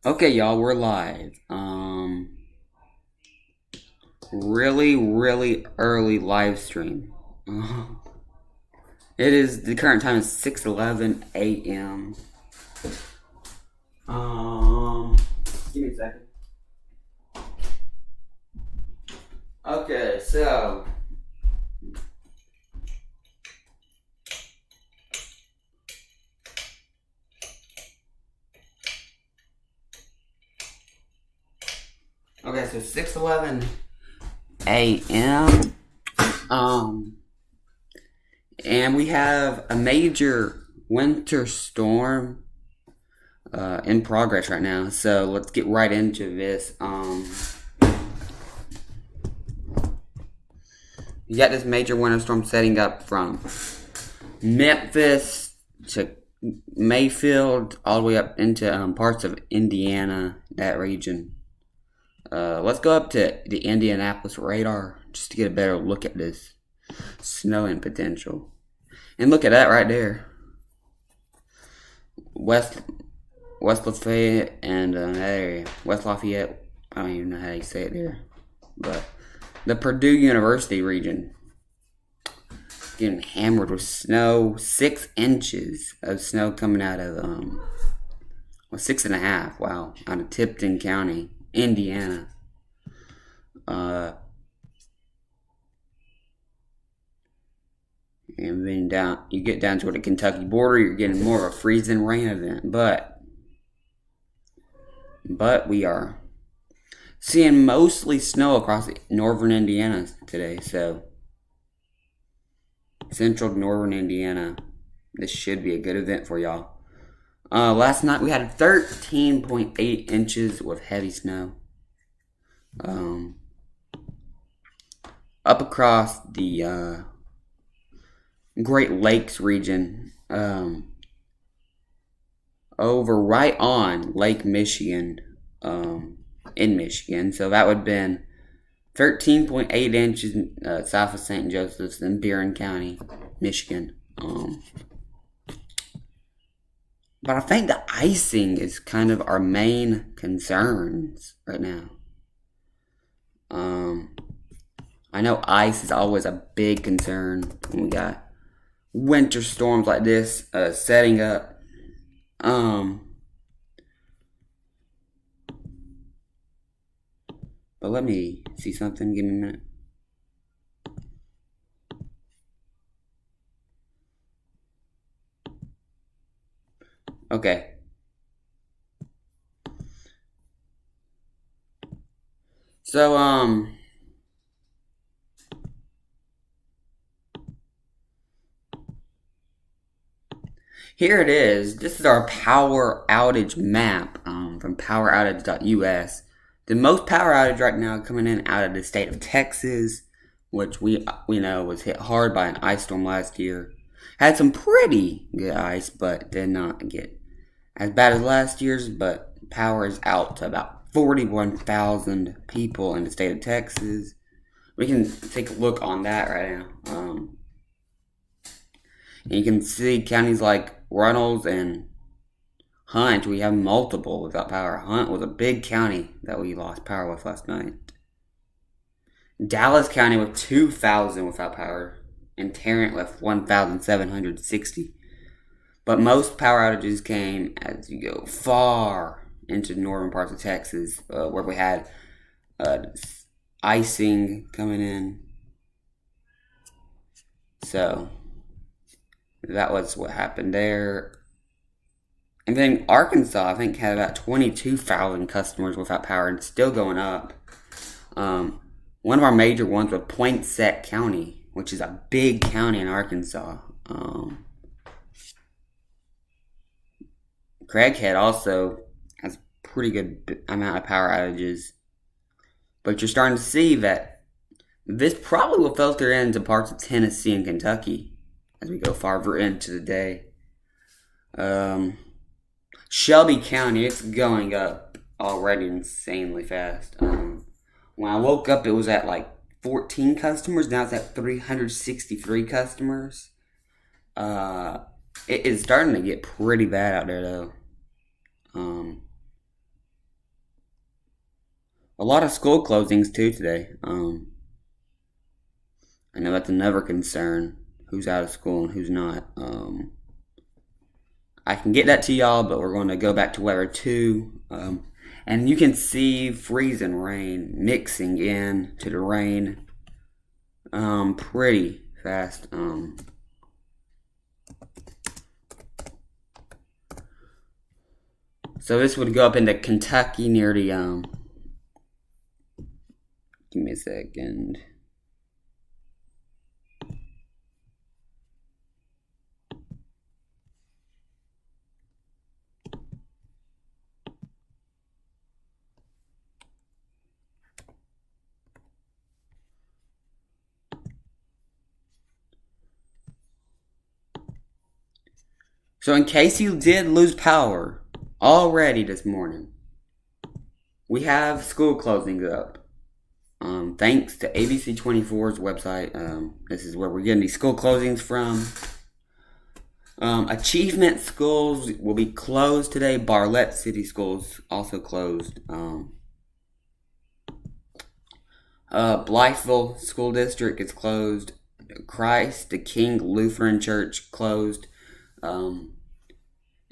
Okay, y'all, we're live. Really early live stream. It is the current time is 6:11 a.m. Um, Give me a second. Okay, so okay, so 6:11 a.m. Um, and we have a major winter storm in progress right now. So let's get right into this. You got this major winter storm setting up from Memphis to Mayfield, all the way up into parts of Indiana, that region. Let's go up to the Indianapolis radar just to get a better look at this snowing potential. And look at that right there. West Lafayette and that area. West Lafayette, I don't even know how you say it there. But the Purdue University region getting hammered with snow. 6 inches of snow coming out of 6.5. Wow, out of Tipton County, Indiana. And then you get down toward the Kentucky border, you're getting more of a freezing rain event. But we are seeing mostly snow across northern Indiana today. So central northern Indiana, this should be a good event for y'all. Last night we had 13.8 inches with heavy snow. Up across the Great Lakes region, over right on Lake Michigan, in Michigan. So that would have been 13.8 inches south of St. Joseph's in Burin County, Michigan. But I think the icing is kind of our main concerns right now. I know ice is always a big concern when we got winter storms like this setting up. But let me see something. Give me a minute. Okay. So, here it is. This is our power outage map from poweroutage.us. The most power outage right now coming in out of the state of Texas, which we know was hit hard by an ice storm last year. Had some pretty good ice, but did not get as bad as last year's. But power is out to about 41,000 people in the state of Texas. We can take a look on that right now. And you can see counties like Runnels and Hunt, we have multiple without power. Hunt was a big county that we lost power with last night. Dallas County with 2,000 without power, and Tarrant with 1,760. But most power outages came as you go far into the northern parts of Texas, where we had icing coming in. So that was what happened there. And then Arkansas, I think, had about 22,000 customers without power and still going up. One of our major ones was Poinsett County, which is a big county in Arkansas. Craighead also has a pretty good amount of power outages. But you're starting to see that this probably will filter into parts of Tennessee and Kentucky as we go farther into the day. Shelby County, it's going up already insanely fast. When I woke up, it was at like 14 customers. Now it's at 363 customers. It is starting to get pretty bad out there, though. A lot of school closings too today. I know that's another concern. Who's out of school and who's not. I can get that to y'all, but we're going to go back to weather 2. And you can see freezing rain mixing in to the rain pretty fast. So this would go up into Kentucky near the give me a second. So in case you did lose power already this morning, we have school closings up. Thanks to ABC24's website. This is where we're getting these school closings from. Achievement schools will be closed today. Bartlett City Schools also closed. Blytheville School District is closed. Christ the King Lutheran Church closed.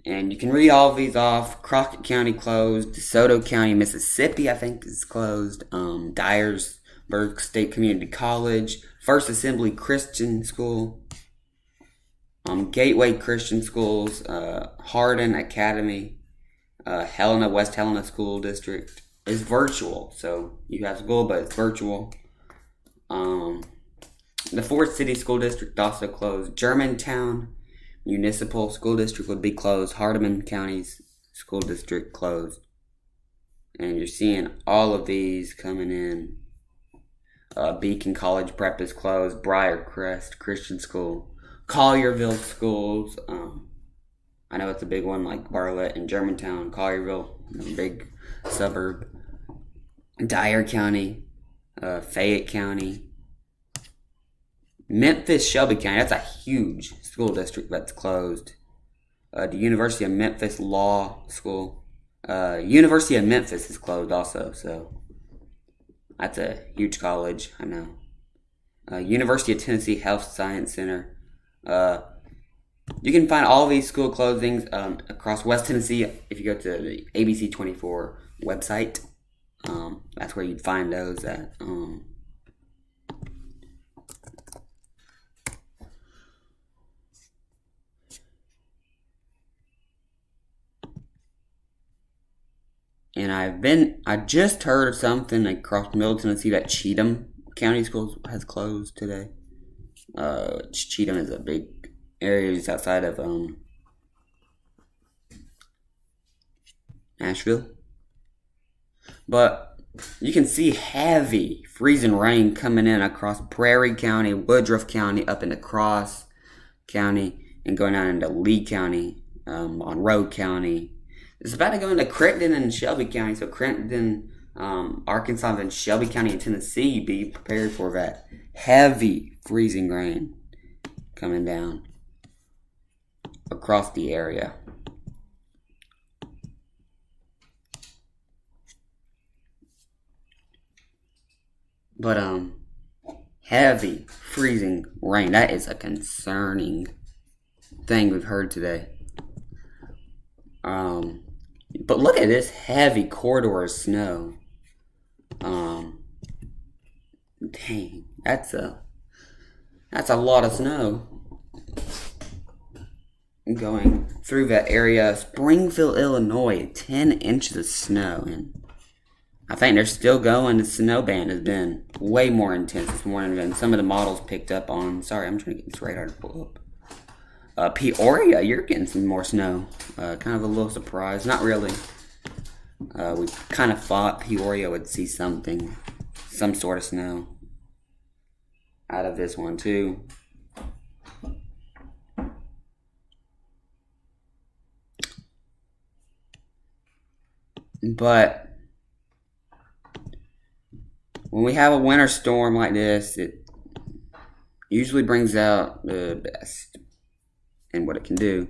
And you can read all of these off. Crockett County closed. DeSoto County, Mississippi, I think, is closed. Dyersburg State Community College. First Assembly Christian School. Gateway Christian Schools. Hardin Academy. West Helena School District is virtual. So you have school, but it's virtual. The Fort City School District also closed. Germantown Municipal School District would be closed. Hardeman County's School District closed. And you're seeing all of these coming in. Beacon College Prep is closed. Briarcrest Christian School. Collierville Schools. I know it's a big one, like Bartlett and Germantown. Collierville, a big suburb. Dyer County. Fayette County. Memphis, Shelby County, that's a huge school district that's closed. The University of Memphis Law School. University of Memphis is closed also, so that's a huge college, I know. University of Tennessee Health Science Center. You can find all these school closings across West Tennessee if you go to the ABC24 website. That's where you'd find those at. And I just heard of something across Middle Tennessee that Cheatham County Schools has closed today. Cheatham is a big area just outside of Nashville. But you can see heavy freezing rain coming in across Prairie County, Woodruff County, up into Cross County, and going down into Lee County, Monroe County. It's about to go into Crittenden and Shelby County. So Crittenden, Arkansas, and Shelby County in Tennessee, be prepared for that heavy freezing rain coming down across the area. But heavy freezing rain, that is a concerning thing we've heard today. But look at this heavy corridor of snow. Dang, that's a lot of snow going through that area. Springfield, Illinois, 10 inches of snow, and I think they're still going. The snow band has been way more intense this morning than some of the models picked up on. Sorry, I'm trying to get this radar to pull up. Peoria, you're getting some more snow. Kind of a little surprise. Not really. We kind of thought Peoria would see some sort of snow out of this one too. But when we have a winter storm like this, it usually brings out the best in what it can do.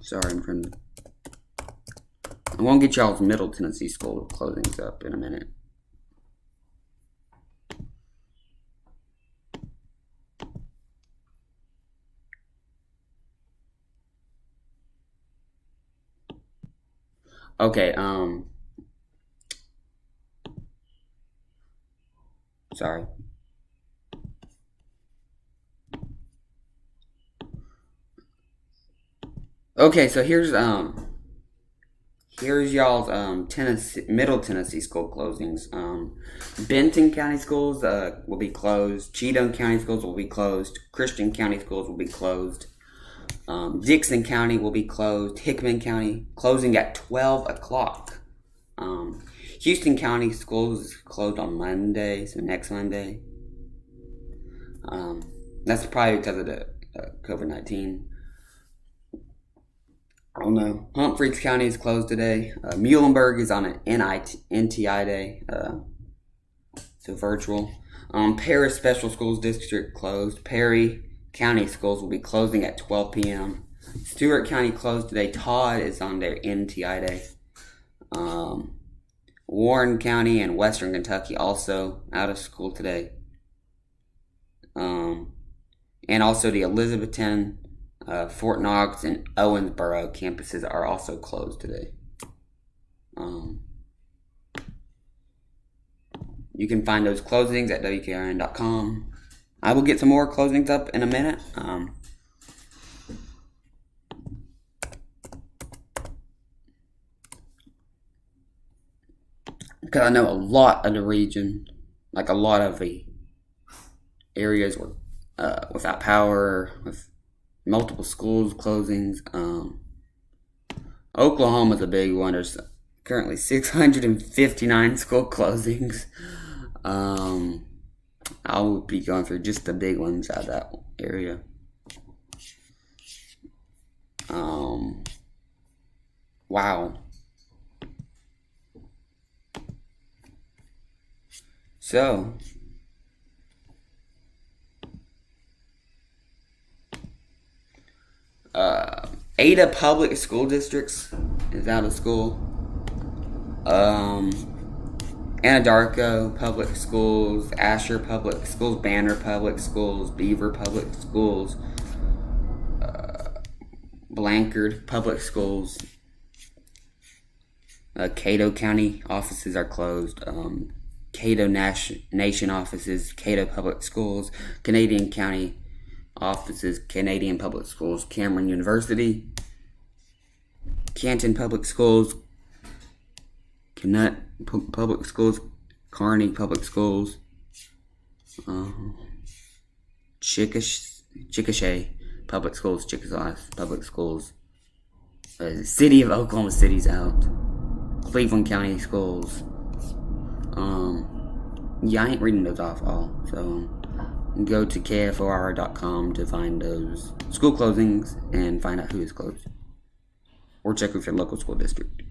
Sorry, I'm trying to. I'm going to get y'all's Middle Tennessee school closings up in a minute. Okay, sorry. Okay, so here's y'all's Tennessee Middle Tennessee school closings. Benton County schools will be closed. Cheatham County schools will be closed. Christian County schools will be closed. Dixon County will be closed. Hickman County closing at 12 o'clock. Houston County schools is closed on Monday, so next Monday. That's probably because of the COVID-19. I don't know. Humphreys County is closed today. Muhlenberg is on an NTI day, so virtual. Paris Special Schools District closed. Perry County schools will be closing at 12 p.m. Stewart County closed today. Todd is on their NTI day. Warren County and Western Kentucky also out of school today. And also the Elizabethton, Fort Knox, and Owensboro campuses are also closed today. You can find those closings at WKRN.com. I will get some more closings up in a minute. Because I know a lot of the region, like a lot of the areas were without power, with multiple schools closings. Oklahoma's a big one. There's currently 659 school closings. I'll be going through just the big ones out of that area. Wow. So, Ada Public School Districts is out of school. Anadarko Public Schools, Asher Public Schools, Banner Public Schools, Beaver Public Schools, Blanchard Public Schools. Cato County offices are closed. Cato Nation offices, Cato Public Schools, Canadian County offices, Canadian Public Schools, Cameron University, Canton Public Schools, Cannut Public Schools, Kearney Public Schools, Chickasha Public Schools, Chickasaw Public Schools, City of Oklahoma City's out, Cleveland County Schools. Yeah, I ain't reading those off all, so go to KFOR.com to find those school closings and find out who is closed, or check with your local school district.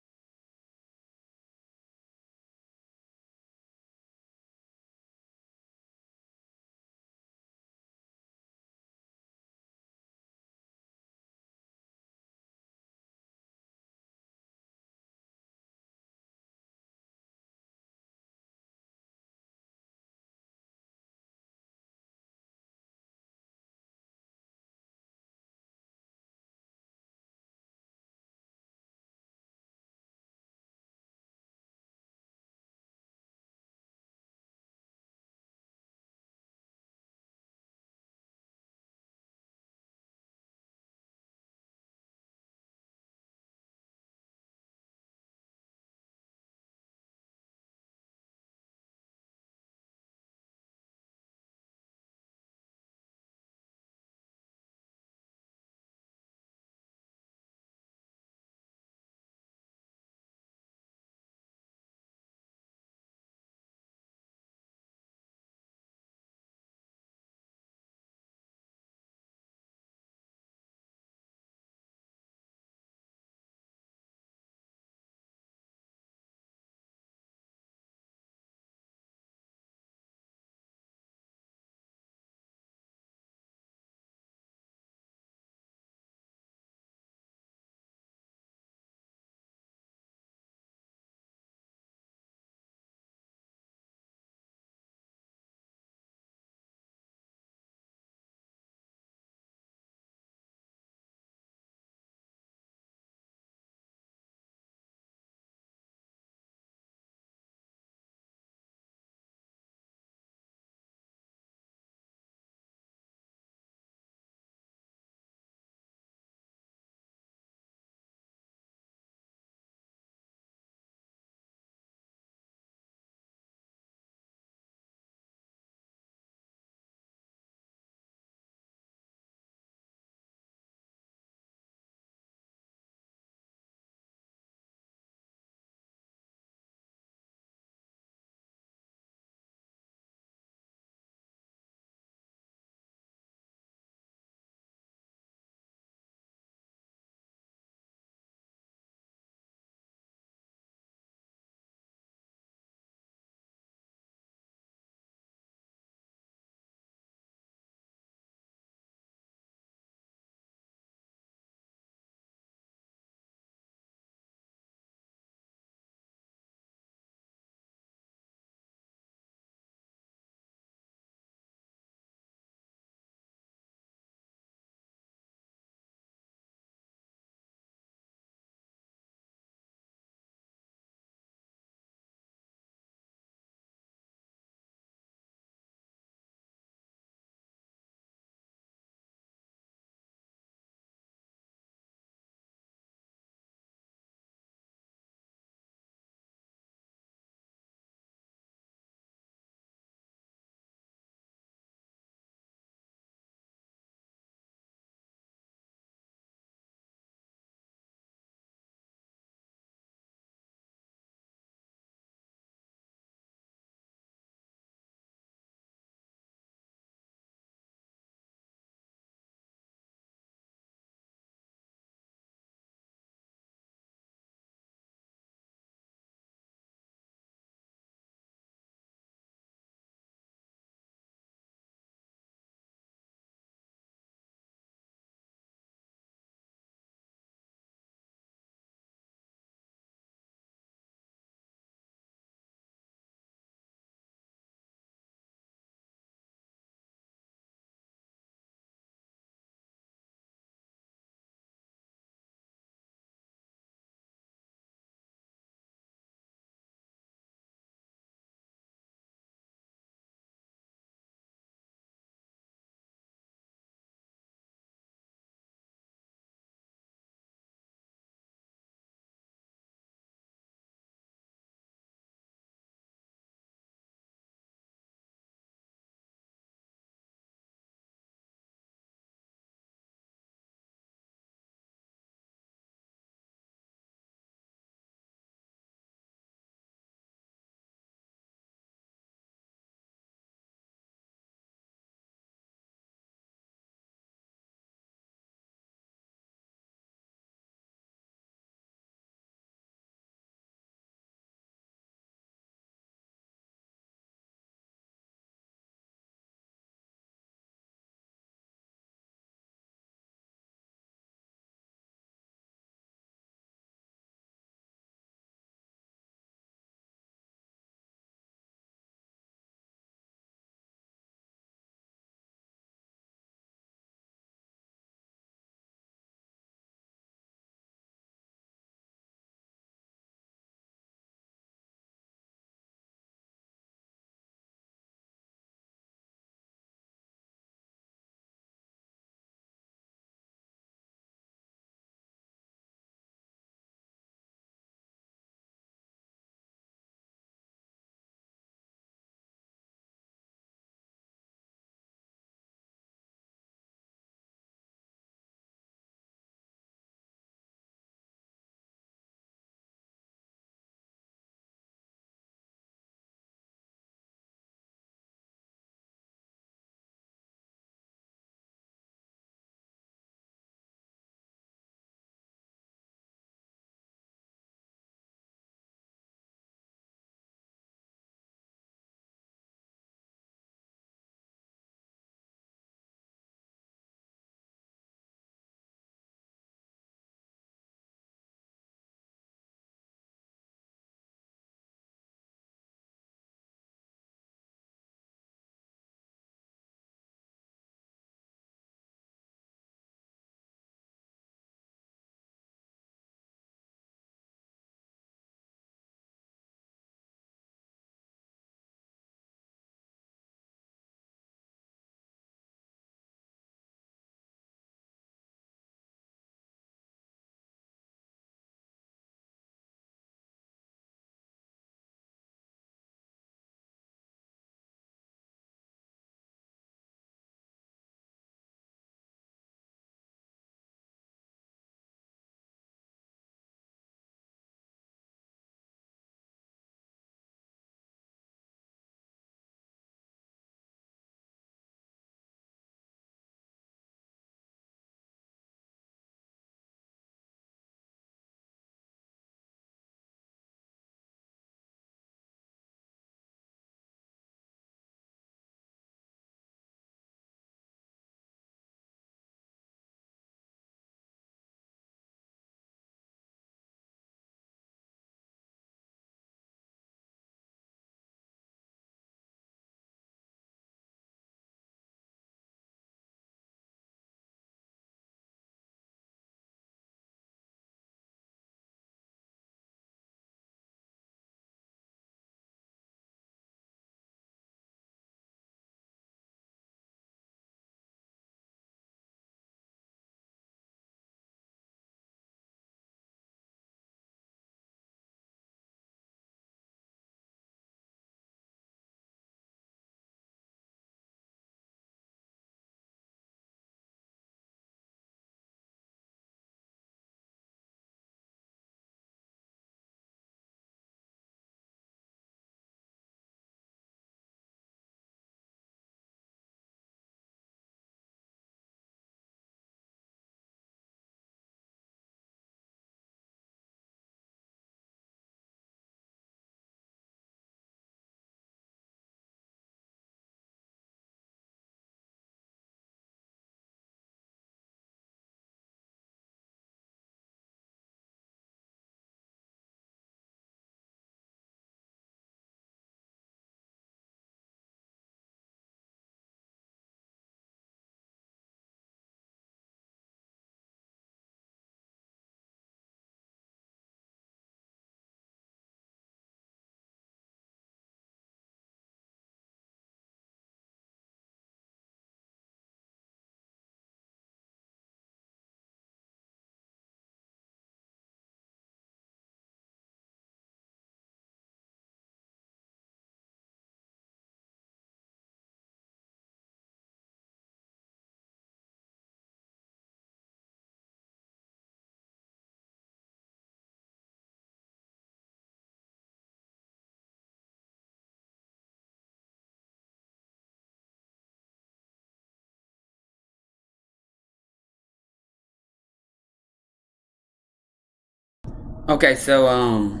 Okay, so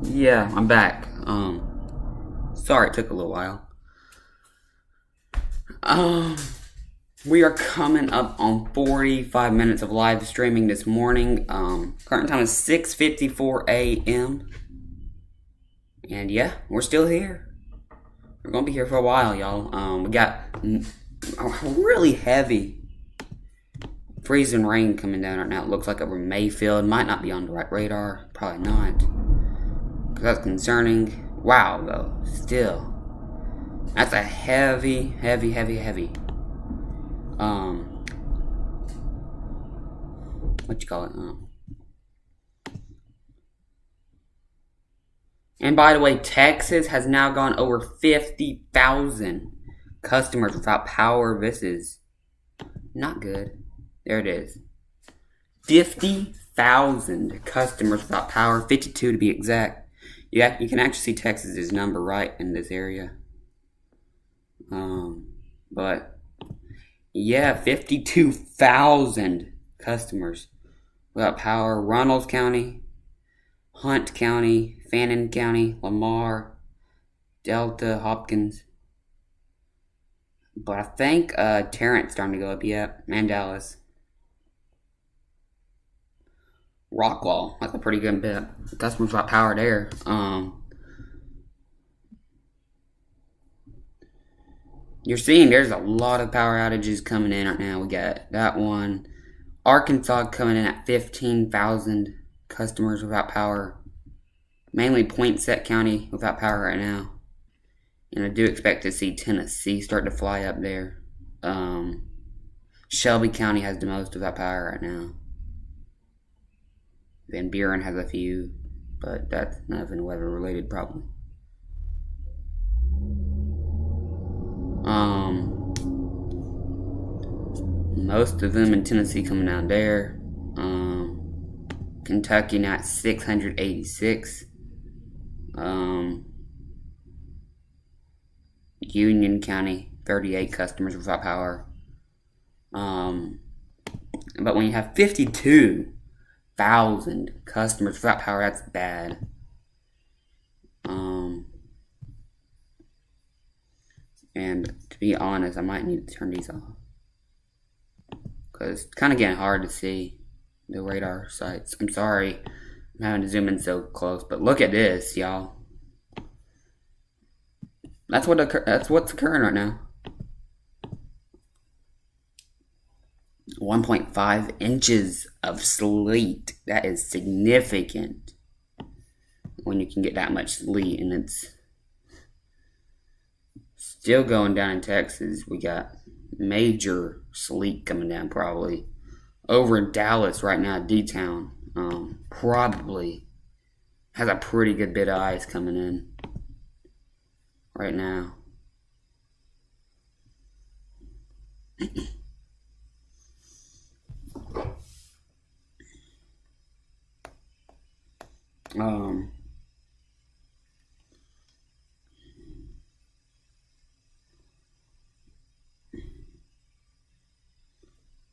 yeah, I'm back. Sorry it took a little while. Um, we are coming up on 45 minutes of live streaming this morning. Current time is 6:54 a.m. And yeah, we're still here. We're gonna be here for a while, y'all. We got a really heavy freezing rain coming down right now. It looks like over Mayfield. Might not be on the right radar. Probably not. Because that's concerning. Wow, though. Still. That's a heavy. What you call it? And by the way, Texas has now gone over 50,000 customers without power. This is not good. There it is. 50,000 customers without power. 52 to be exact. Yeah, you can actually see Texas's number right in this area. But yeah, 52,000 customers without power. Runnels County, Hunt County, Fannin County, Lamar, Delta, Hopkins. But I think Tarrant's starting to go up yet, and Dallas. Rockwall, that's a pretty good bit. Customers without power there. You're seeing there's a lot of power outages coming in right now. We got that one. Arkansas coming in at 15,000 customers without power. Mainly Poinsett County without power right now. And I do expect to see Tennessee start to fly up there. Shelby County has the most without power right now. Van Buren has a few, but that's nothing weather related probably. Most of them in Tennessee coming down there. Kentucky now at 686. Union County, 38 customers without power. But when you have 52,000 customers without power, that's bad. And to be honest, I might need to turn these off. Because it's kind of getting hard to see the radar sites. I'm sorry I'm having to zoom in so close, but look at this, y'all. That's what's occurring right now. 1.5 inches of sleet. That is significant when you can get that much sleet, and it's still going down in Texas. We got major sleet coming down probably. Over in Dallas right now, D-Town, probably has a pretty good bit of ice coming in right now.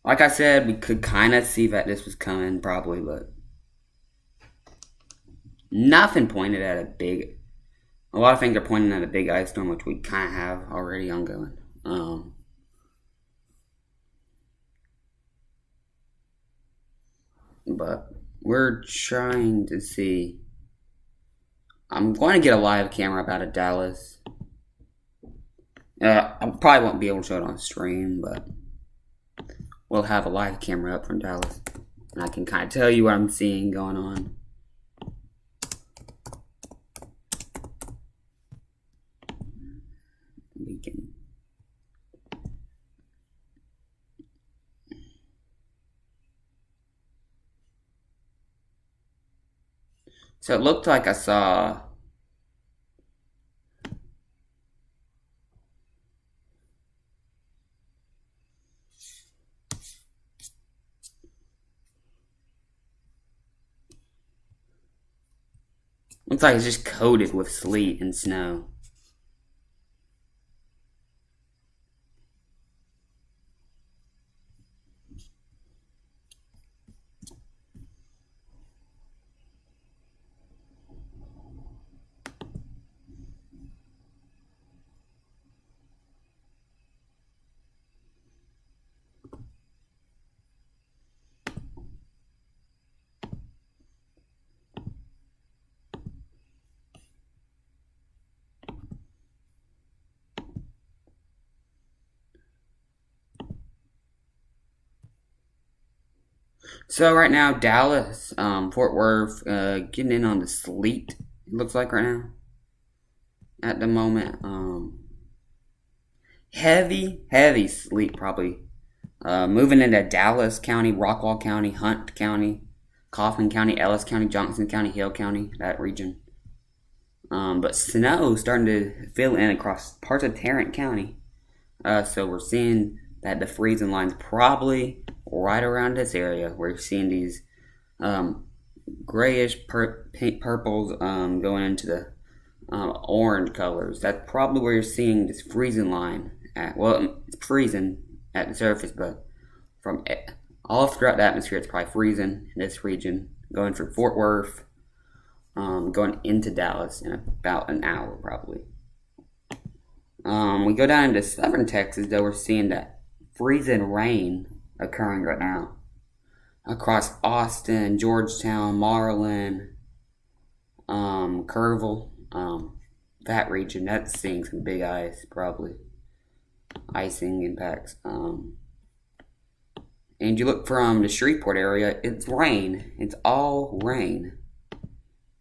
Like I said, we could kind of see that this was coming, probably, but nothing pointed at a big. A lot of things are pointing at a big ice storm, which we kind of have already ongoing. But we're trying to see. I'm going to get a live camera up out of Dallas. I probably won't be able to show it on stream, but we'll have a live camera up from Dallas, and I can kind of tell you what I'm seeing going on. We can. So it looked like I saw. Looks like it's just coated with sleet and snow. So right now, Dallas, Fort Worth, getting in on the sleet. It looks like right now at the moment. Heavy sleet probably. Moving into Dallas County, Rockwall County, Hunt County, Kaufman County, Ellis County, Johnson County, Hill County, that region. But snow starting to fill in across parts of Tarrant County. So we're seeing that the freezing line's probably right around this area. We're seeing these grayish pink purples going into the orange colors. That's probably where you're seeing this freezing line at. Well, it's freezing at the surface, but from all throughout the atmosphere, it's probably freezing in this region, going from Fort Worth, going into Dallas in about an hour, probably. We go down into southern Texas, though we're seeing that freezing rain occurring right now across Austin, Georgetown, Marlin, Kerrville, that region. That's seeing some big ice, probably icing impacts. And you look from the Shreveport area, it's rain. It's all rain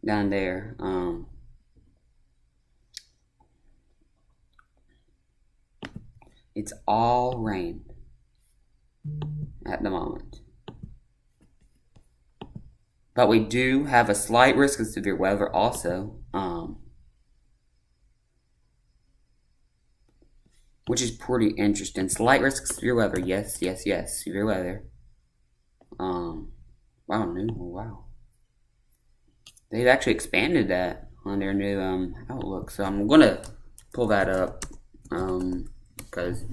down there. It's all rain at the moment. But we do have a slight risk of severe weather also, which is pretty interesting. Slight risk of severe weather, yes, severe weather. Wow. They've actually expanded that on their new Outlook, so I'm gonna pull that up because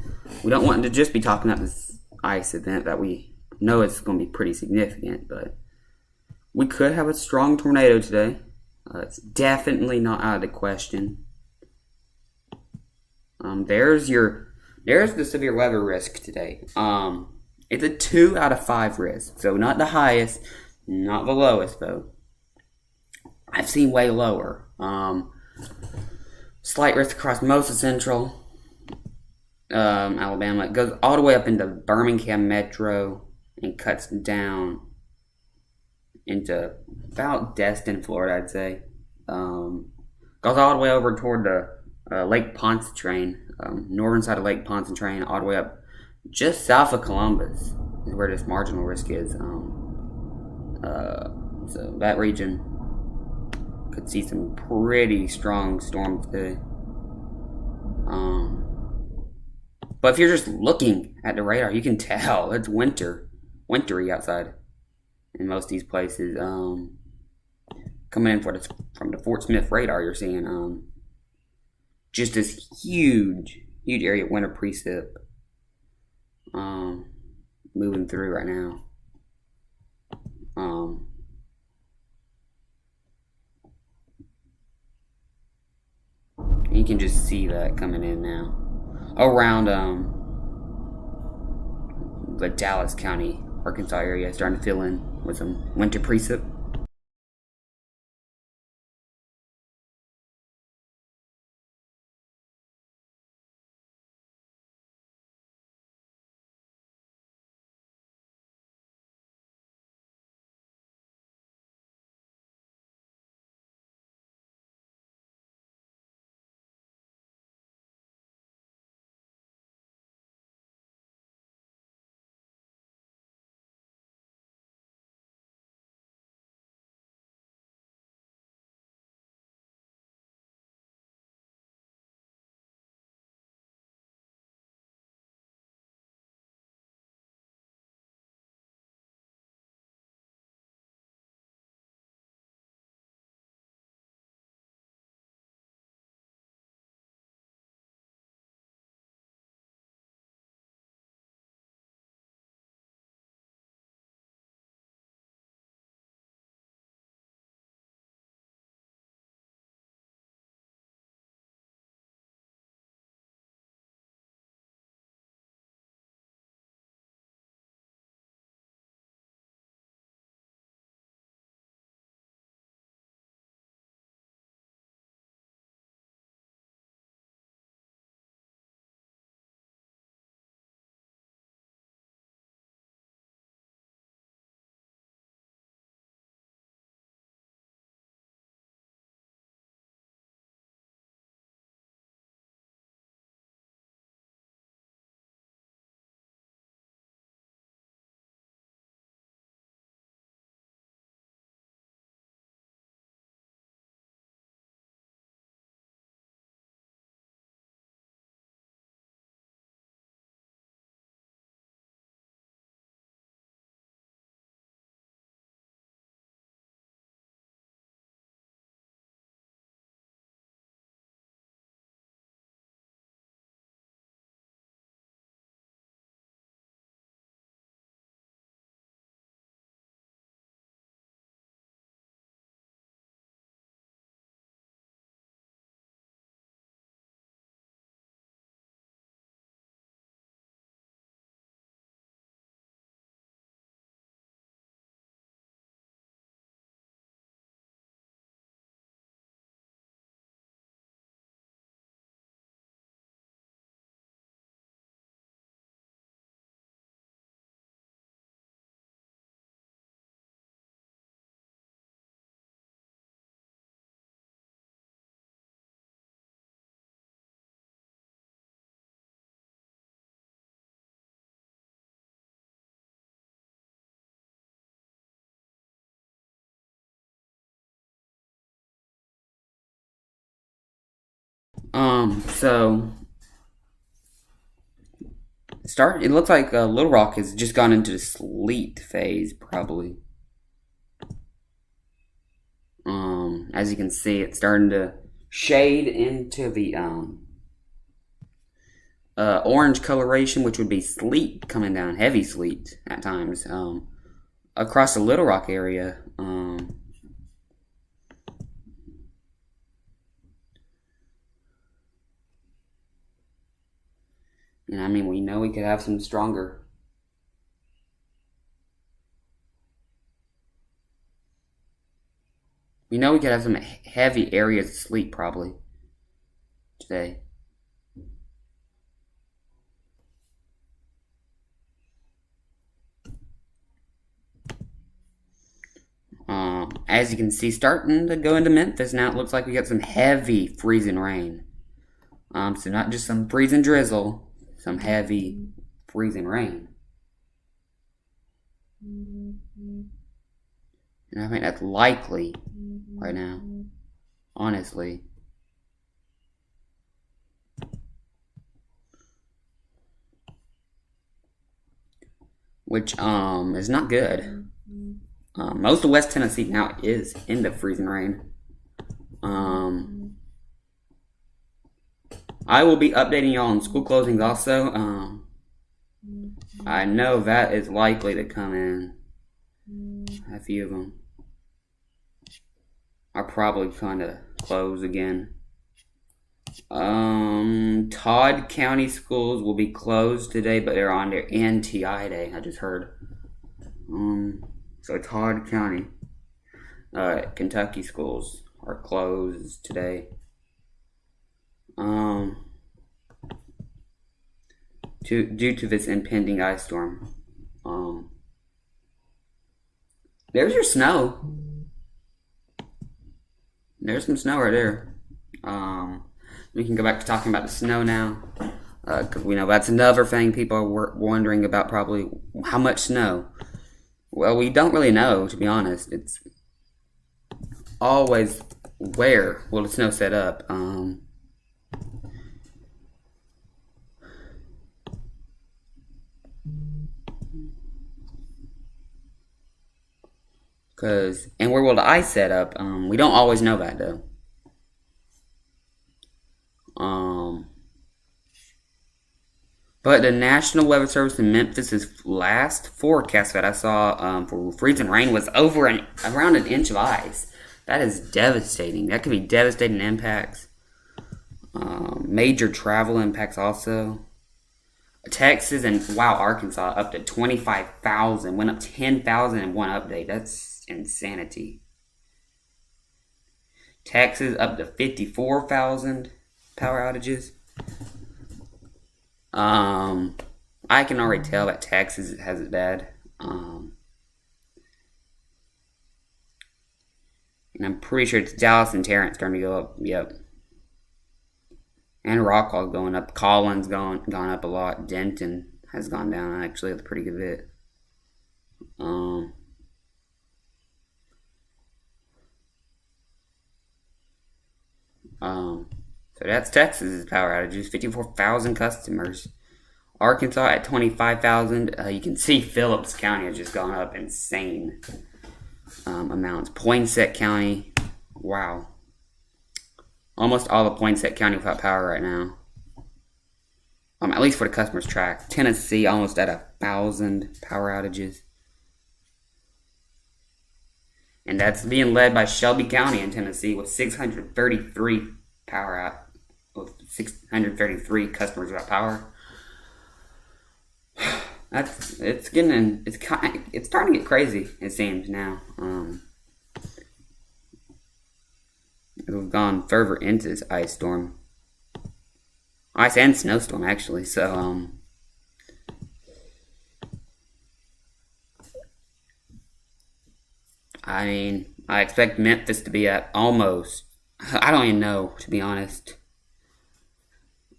we don't want to just be talking about this ice event that we know it's going to be pretty significant, but we could have a strong tornado today. It's definitely not out of the question. There's the severe weather risk today. It's a 2 out of 5 risk, so not the highest, not the lowest though. I've seen way lower. Slight risk across most of central Alabama. It goes all the way up into Birmingham Metro and cuts down into about Destin, Florida, I'd say. Goes all the way over toward the Lake Pontchartrain, northern side of Lake Pontchartrain, all the way up just south of Columbus is where this marginal risk is. So that region could see some pretty strong storms today. But if you're just looking at the radar, you can tell it's wintry outside in most of these places. Coming in from the Fort Smith radar, you're seeing just this huge area of winter precip moving through right now. You can just see that coming in now around the Dallas County, Arkansas area, starting to fill in with some winter precip. So it looks like Little Rock has just gone into the sleet phase, probably. As you can see, it's starting to shade into the orange coloration, which would be sleet coming down, heavy sleet at times, across the Little Rock area. And I mean, we know we could have some stronger. We know we could have some heavy areas of sleet probably today. As you can see, starting to go into Memphis now, it looks like we got some heavy freezing rain. So not just some freezing drizzle, some heavy freezing rain. And I think that's likely right now, honestly. Which is not good. Most of West Tennessee now is in the freezing rain. I will be updating y'all on school closings also. I know that is likely to come in. A few of them are probably going to close again. Todd County schools will be closed today, but they're on their NTI day, I just heard. So Todd County, Kentucky schools are closed today. Due to this impending ice storm. There's your snow. There's some snow right there. We can go back to talking about the snow now. Because we know that's another thing people are wondering about, probably. How much snow? Well, we don't really know, to be honest. It's always where will the snow set up. And where will the ice set up? We don't always know that, though. But the National Weather Service in Memphis' last forecast that I saw for freezing rain was around an inch of ice. That is devastating. That could be devastating impacts. Major travel impacts also. Texas and Arkansas up to 25,000. Went up 10,000 in one update. That's insanity. Texas up to 54,000 power outages. I can already tell that Texas has it bad. And I'm pretty sure it's Dallas and Tarrant starting to go up. Yep. And Rockwall going up. Collins gone up a lot. Denton has gone down actually a pretty good bit. So that's Texas's power outages. 54,000 customers. Arkansas at 25,000. You can see Phillips County has just gone up insane amounts. Poinsett County, wow. Almost all of Poinsett County without power right now. At least for the customers tracked. Tennessee almost at 1,000 power outages. And that's being led by Shelby County in Tennessee with 633 power out. With 633 customers without power. It's starting to get crazy, it seems now. We've gone further into this ice storm. Ice and snowstorm, actually. So, I mean, I expect Memphis to be at almost. I don't even know, to be honest.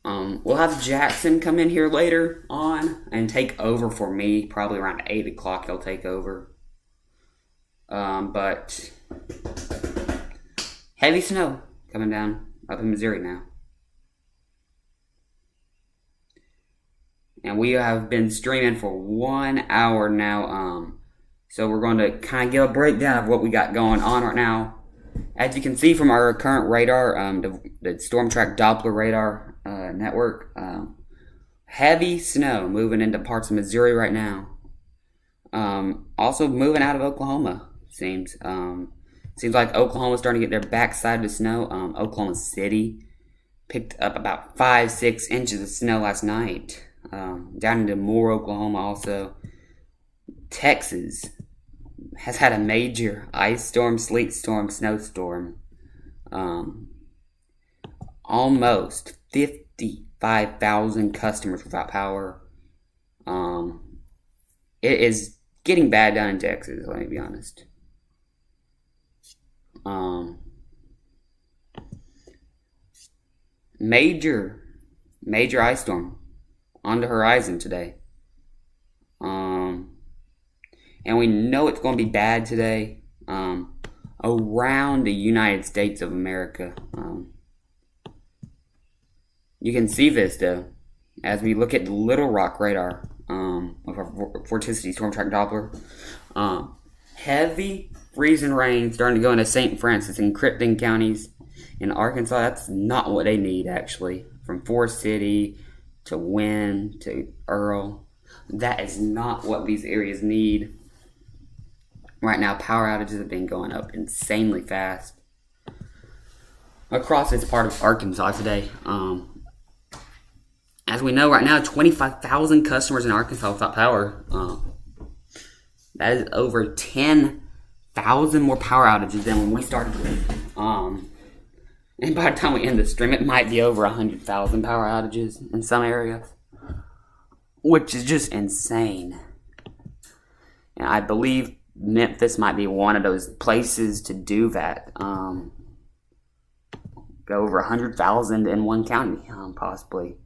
We'll have Jackson come in here later on and take over for me. Probably around 8 o'clock he'll take over. But heavy snow coming down up in Missouri now. and we have been streaming for 1 hour now. So we're going to kind of give a breakdown of what we got going on right now. As you can see from our current radar, the Storm Track Doppler radar network, heavy snow moving into parts of Missouri right now. Also moving out of Oklahoma, seems. Seems like Oklahoma's starting to get their backside of snow. Oklahoma City picked up about 5-6 inches of snow last night. Down into Moore, Oklahoma also. Texas has had a major ice storm, sleet storm, snowstorm. Almost 55,000 customers without power. It is getting bad down in Texas, let me be honest. Major ice storm on the horizon today. And we know it's going to be bad today around the United States of America. You can see this, though, as we look at the Little Rock radar with our Vorticity Storm Track Doppler. Heavy freezing rain starting to go into St. Francis and Crittenden counties in Arkansas. That's not what they need, actually. From Forest City to Wynn to Earl. That is not what these areas need. Right now, power outages have been going up insanely fast across this part of Arkansas today. As we know right now, 25,000 customers in Arkansas without power. That is over 10,000 more power outages than when we started. And by the time we end the stream, it might be over 100,000 power outages in some areas, which is just insane. And I believe Memphis might be one of those places to do that. Go over 100,000 in one county, possibly.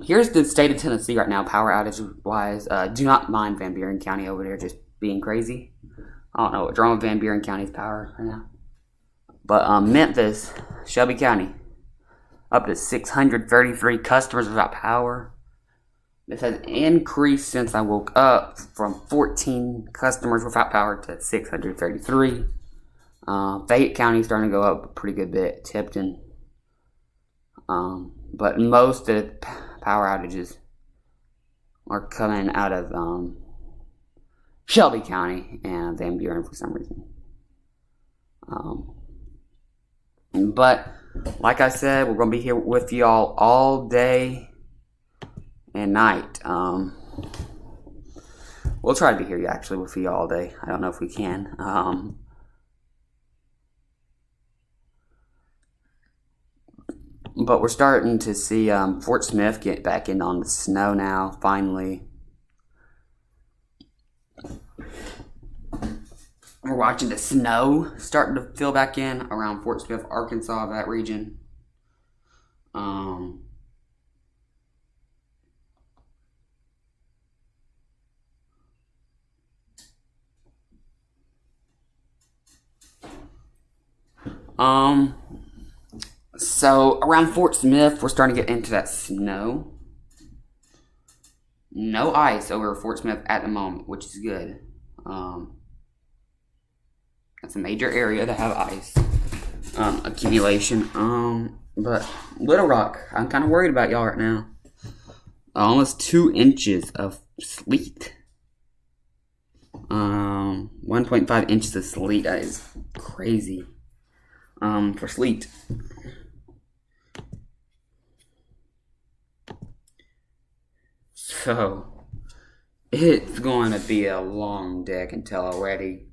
Here's the state of Tennessee right now, power outage-wise. Do not mind Van Buren County over there just being crazy. I don't know what's wrong with Van Buren County's power right now. But Memphis, Shelby County, up to 633 customers without power. This has increased since I woke up from 14 customers without power to 633. Fayette County is starting to go up a pretty good bit. Tipton. But most of the power outages are coming out of Shelby County and Van Buren for some reason. But like I said, we're going to be here with y'all all day and night. We'll try to be here actually with you all day. I don't know if we can. But we're starting to see Fort Smith get back in on the snow now, finally. We're watching the snow starting to fill back in around Fort Smith, Arkansas, that region. So around Fort Smith, we're starting to get into that snow. No ice over Fort Smith at the moment, which is good. That's a major area to have ice accumulation. But Little Rock, I'm kind of worried about y'all right now. Almost 2 inches of sleet. 1.5 inches of sleet. That is crazy. For sleet. So, it's going to be a long day, I can tell already.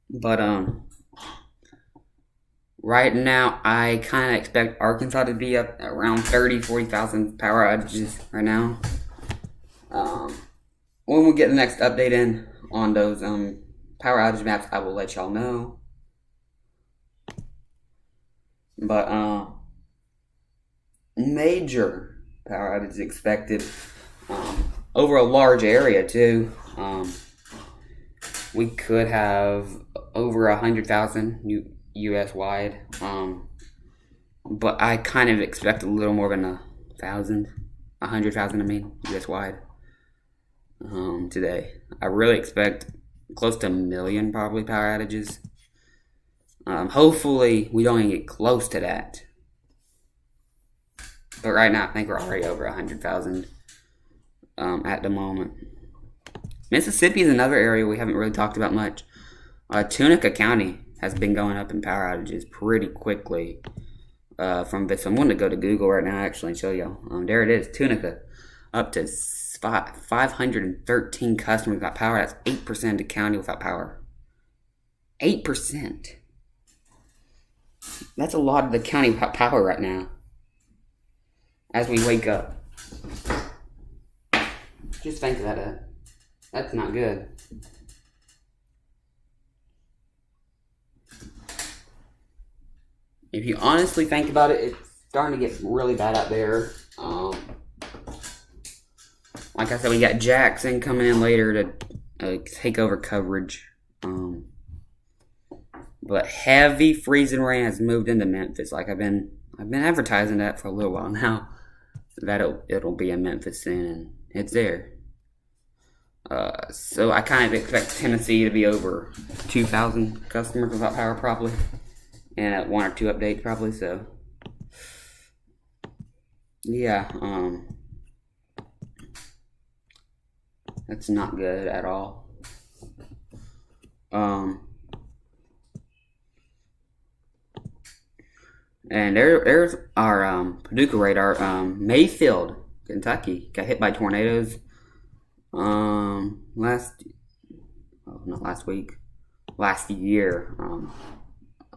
But, right now, I kind of expect Arkansas to be up around 40,000 power outages right now. When we get the next update in on those power outage maps, I will let y'all know. But major power outage expected over a large area too. We could have over 100,000 U.S. wide but I kind of expect a little more than 100,000. I mean, US wide. Today, I really expect close to 1 million probably power outages. Hopefully, we don't even get close to that. But right now, I think we're already over 100,000 at the moment. Mississippi is another area we haven't really talked about much. Tunica County has been going up in power outages pretty quickly from this. I'm going to go to Google right now actually and show y'all. There it is, Tunica. Up to 513 customers got power. That's 8% of the county without power. 8%. That's a lot of the county without power right now. As we wake up. Just think about that. That's not good. If you honestly think about it, it's starting to get really bad out there. Like I said, we got Jackson coming in later to take over coverage. But heavy freezing rain has moved into Memphis. Like I've been advertising that for a little while now. That it'll be in Memphis soon, and it's there. So I kind of expect Tennessee to be over 2,000 customers without power probably, and at 1 or 2 updates probably. So yeah, that's not good at all. And there's our Paducah Radar. Mayfield, Kentucky, got hit by tornadoes. Last year,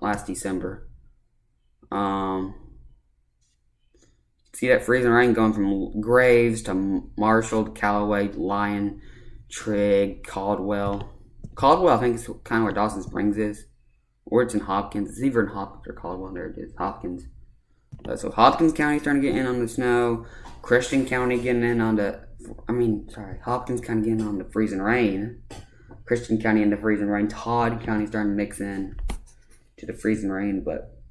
last December. See that freezing rain going from Graves to Marshall, to Callaway, Lyon, Trigg, Caldwell. Caldwell, I think, is kind of where Dawson Springs is. Or it's in Hopkins. It's either in Hopkins or Caldwell. There it is, Hopkins. So Hopkins County starting to get in on the snow. Christian County getting in on Hopkins County getting on the freezing rain. Christian County in the freezing rain. Todd County starting to mix in to the freezing rain. But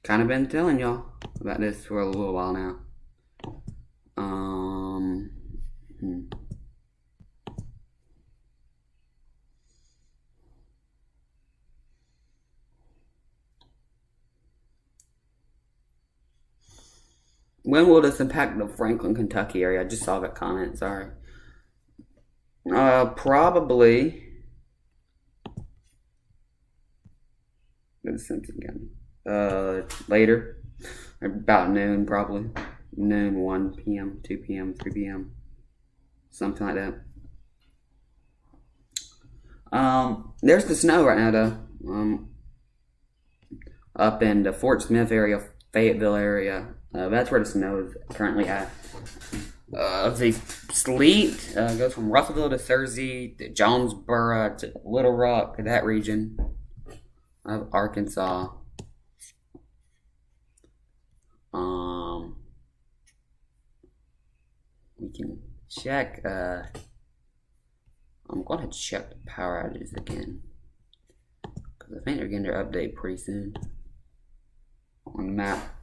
kind of been telling y'all about this for a little while now. When will this impact the Franklin, Kentucky area? I just saw that comment, sorry. Probably. Later. About noon, probably. Noon, 1 p.m., 2 p.m., 3 p.m. Something like that. There's the snow right now, though. Up in the Fort Smith area, Fayetteville area. That's where the snow is currently at. The sleet goes from Russellville to Thursday to Jonesboro to Little Rock, that region of Arkansas. We can check. I'm going to check the power outages again, because I think they're getting their update pretty soon on the map.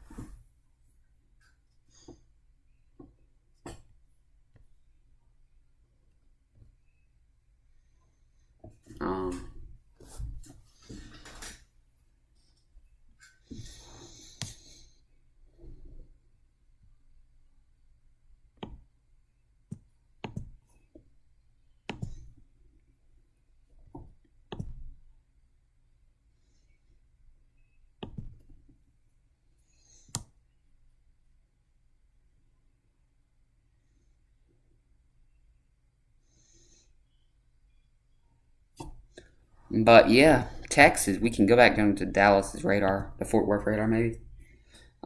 But yeah, Texas, we can go back down to Dallas's radar, the Fort Worth radar maybe.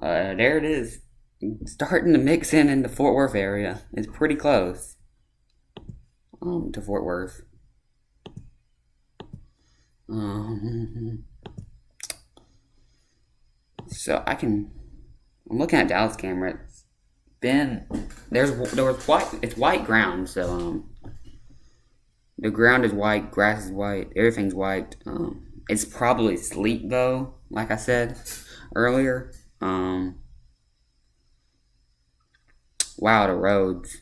There it is. Starting to mix in the Fort Worth area. It's pretty close to Fort Worth. So I'm looking at Dallas camera. It's white ground, so the ground is white, grass is white, everything's white. It's probably sleet though. like I said earlier. Wow, the roads.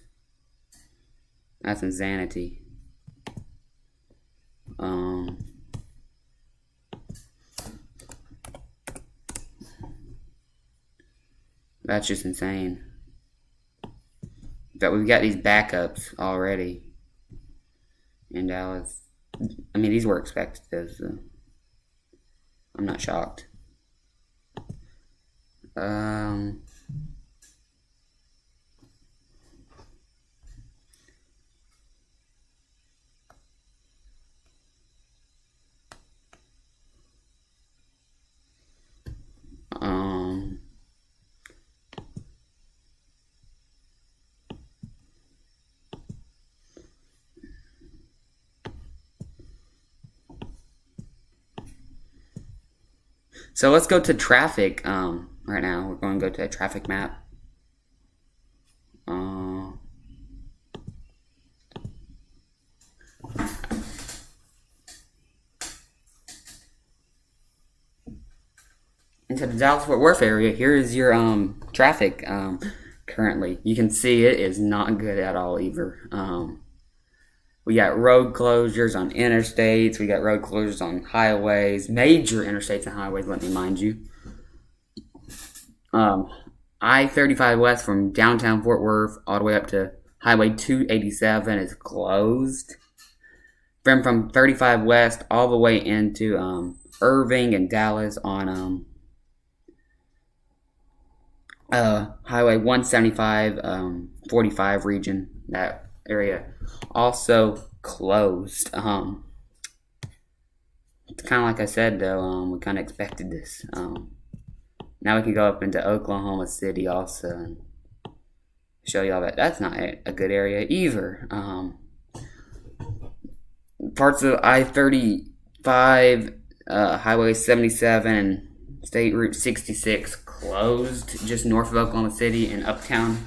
That's insanity. Um, that's just insane. That we've got these backups already in Dallas. I mean, these were expected, so I'm not shocked. Um, um, so let's go to traffic. Right now we're going to go to a traffic map. Into the Dallas-Fort Worth area. Here is your traffic currently. You can see it is not good at all either. We got road closures on interstates. We got road closures on highways, major interstates and highways. Let me mind you. I-35 West from downtown Fort Worth all the way up to Highway 287 is closed. From 35 West all the way into Irving and Dallas on Highway 175, 45 region, that area also closed. It's kind of like I said though, we kind of expected this. Now we can go up into Oklahoma City also and show y'all that that's not a good area either. Parts of I-35, Highway 77, and State Route 66 closed just north of Oklahoma City and uptown.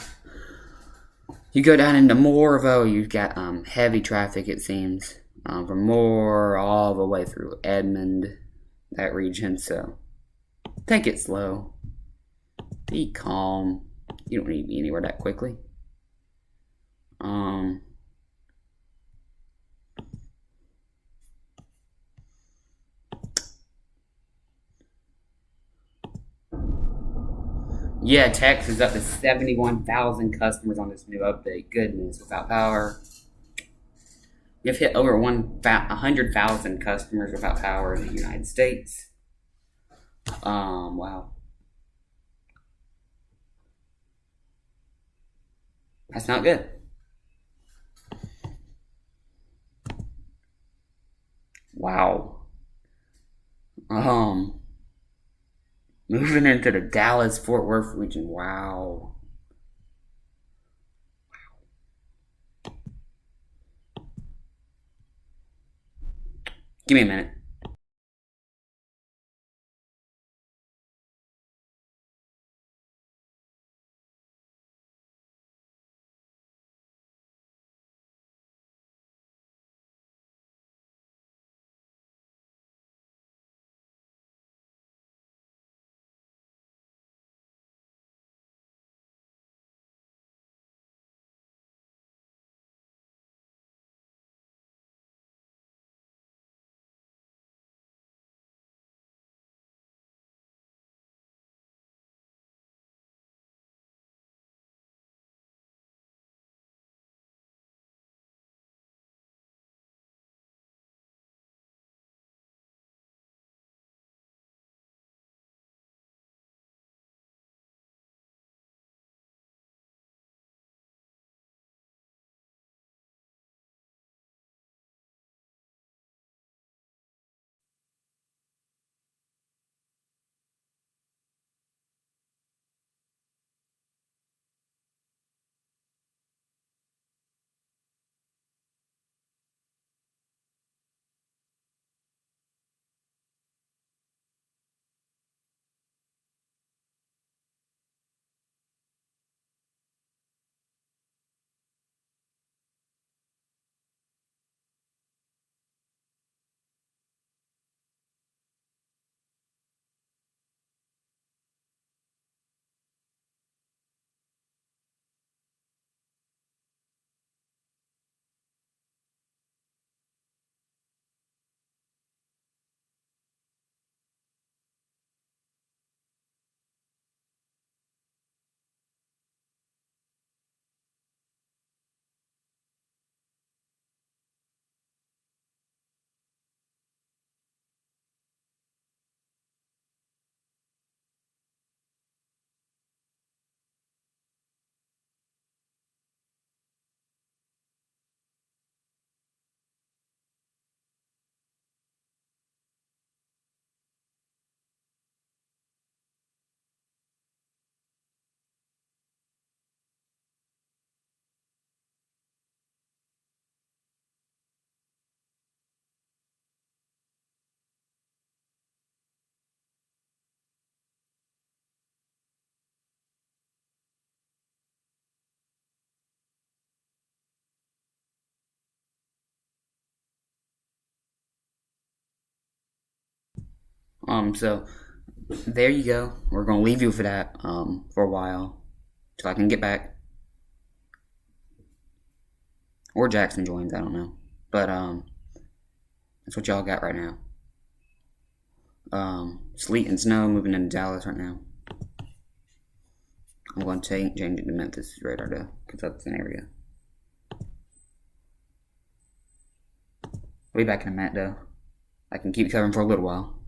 You go down into Moorville, you've got heavy traffic, it seems, from Moore all the way through Edmond, that region. So take it slow. Be calm. You don't need to be anywhere that quickly. Yeah, Texas is up to 71,000 customers on this new update. Goodness, without power. We've hit over 100,000 customers without power in the United States. Wow. That's not good. Wow. Moving into the Dallas-Fort Worth region. Wow. Give me a minute. So there you go. We're gonna leave you for that for a while till I can get back, or Jackson joins. I don't know, but that's what y'all got right now. Sleet and snow moving into Dallas right now. I'm going to change it to Memphis radar though, because that's an area. I'll be back in a minute though. I can keep covering for a little while.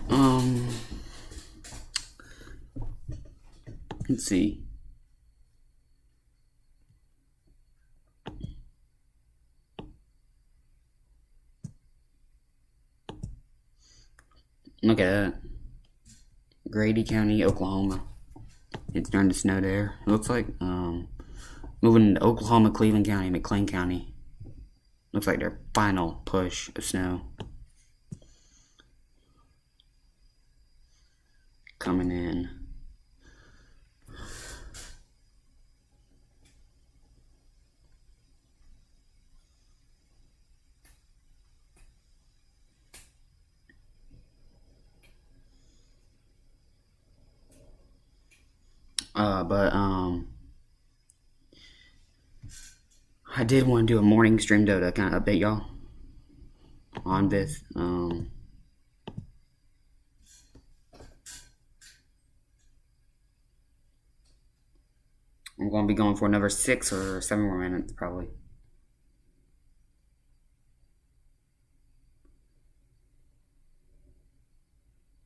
Um, let's see. Look at that. Grady County, Oklahoma. It's starting to snow there. It looks like moving into Oklahoma, Cleveland County, McLean County. Looks like their final push of snow coming in. But I did want to do a morning stream though to kind of update y'all on this. I'm going to be going for another 6 or 7 more minutes probably.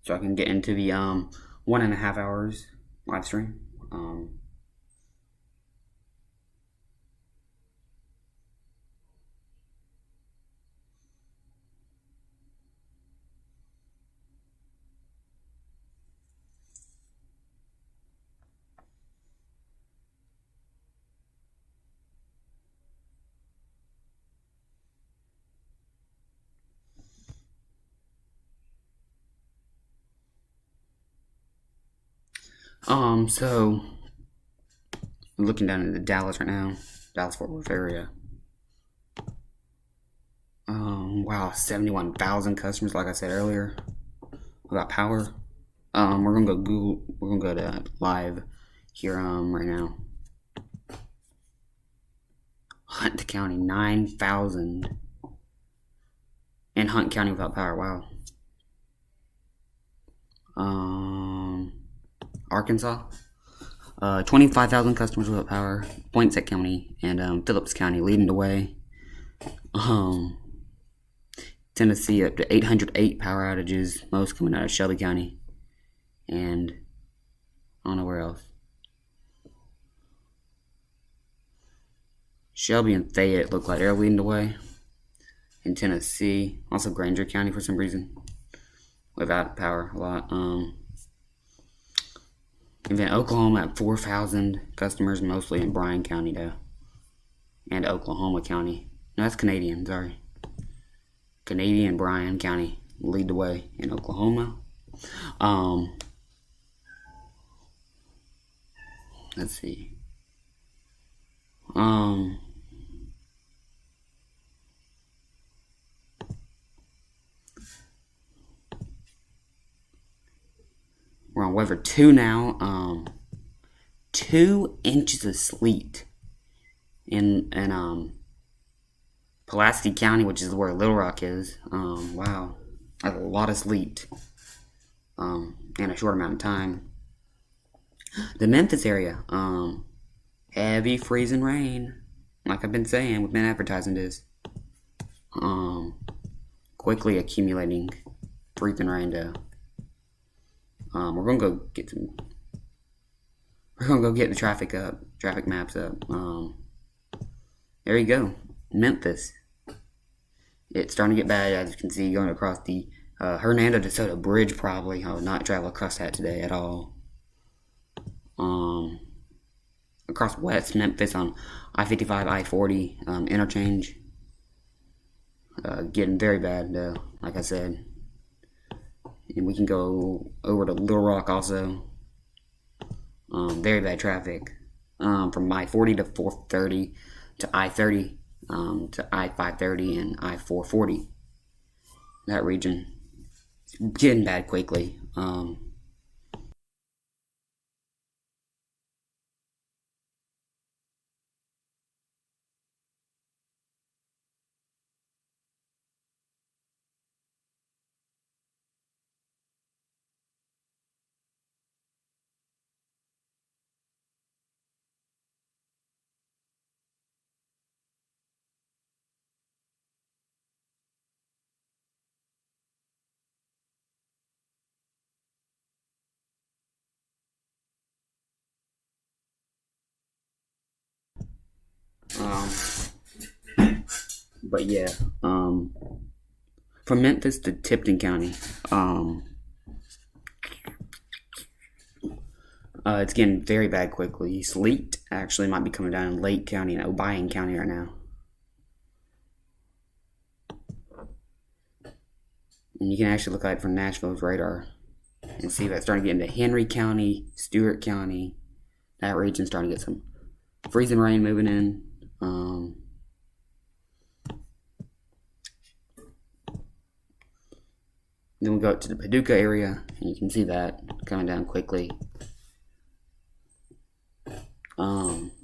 So I can get into the 1.5 hours live stream. So I'm looking down into Dallas right now, Dallas Fort Worth area. Wow, 71,000 customers, like I said earlier, about power. We're gonna go Google. We're gonna go to live here right now. Hunt County, 9,000, and Hunt County without power. Wow. Arkansas, 25,000 customers without power. Poinsett County and Phillips County leading the way. Tennessee up to 808 power outages, most coming out of Shelby County, and I don't know where else. Shelby and Fayette look like they're leading the way. In Tennessee, also Granger County for some reason, without power a lot. And then Oklahoma at 4,000 customers, mostly in Bryan County though, and Oklahoma County. No, that's Canadian. Sorry, Canadian Bryan County lead the way in Oklahoma. Let's see. We're on weather 2 now. 2 inches of sleet in Pulaski County, which is where Little Rock is. Wow, that's a lot of sleet. In a short amount of time. The Memphis area, heavy freezing rain. Like I've been saying, we've been advertising this. Quickly accumulating freezing rain though. We're gonna go get some. We're gonna go get the traffic maps up. There you go, Memphis. It's starting to get bad, as you can see, going across the Hernando DeSoto Bridge. Probably, I will not travel across that today at all. Across West Memphis on I-55, I-40 interchange. Getting very bad though, like I said. And we can go over to Little Rock also. Very bad traffic. From I-40 to 430 to I-30 to I-530 and I-440. That region. It's getting bad quickly. But yeah, from Memphis to Tipton County, it's getting very bad quickly. Sleet actually might be coming down in Lake County and Obion County right now. And you can actually look at it from Nashville's radar and see that it's starting to get into Henry County, Stewart County. That region's starting to get some freezing rain moving in. Then we'll go to the Paducah area, and you can see that coming down quickly.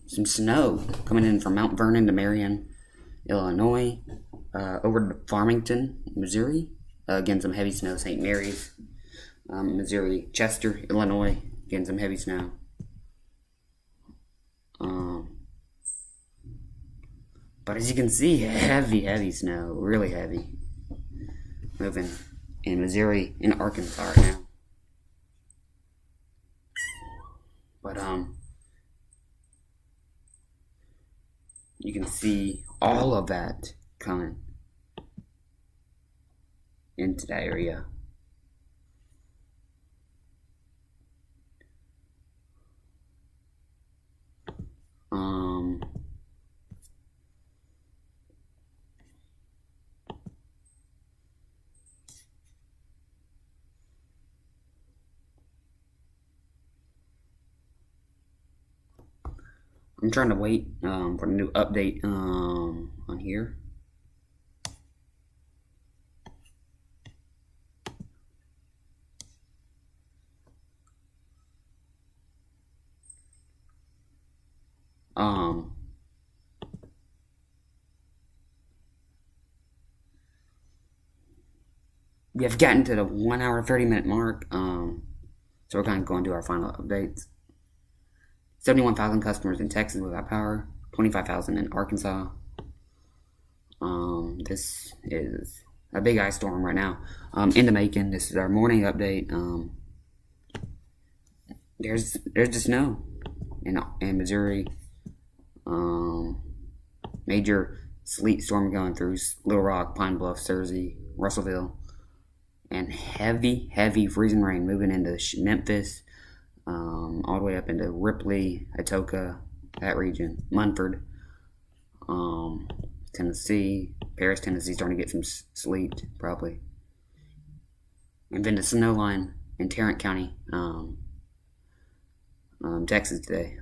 Some snow coming in from Mount Vernon to Marion, Illinois, over to Farmington, Missouri. Again, some heavy snow. St. Mary's, Missouri, Chester, Illinois. Again, some heavy snow. But as you can see, heavy snow, really heavy. Moving in Missouri and Arkansas right now. But you can see all of that coming into that area. I'm trying to wait for a new update on here. We have gotten to the 1 hour 30-minute mark. So we're kind of going to our final updates. 71,000 customers in Texas without power. 25,000 in Arkansas. This is a big ice storm right now. Into Macon. This is our morning update. There's the snow in Missouri. Major sleet storm going through Little Rock, Pine Bluff, Searcy, Russellville, and heavy freezing rain moving into Memphis, all the way up into Ripley, Paducah, that region, Munford, Tennessee, Paris, Tennessee, starting to get some sleet probably, and then the snow line in Tarrant County, Texas today.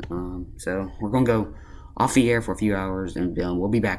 So we're gonna go off the air for a few hours, and we'll be back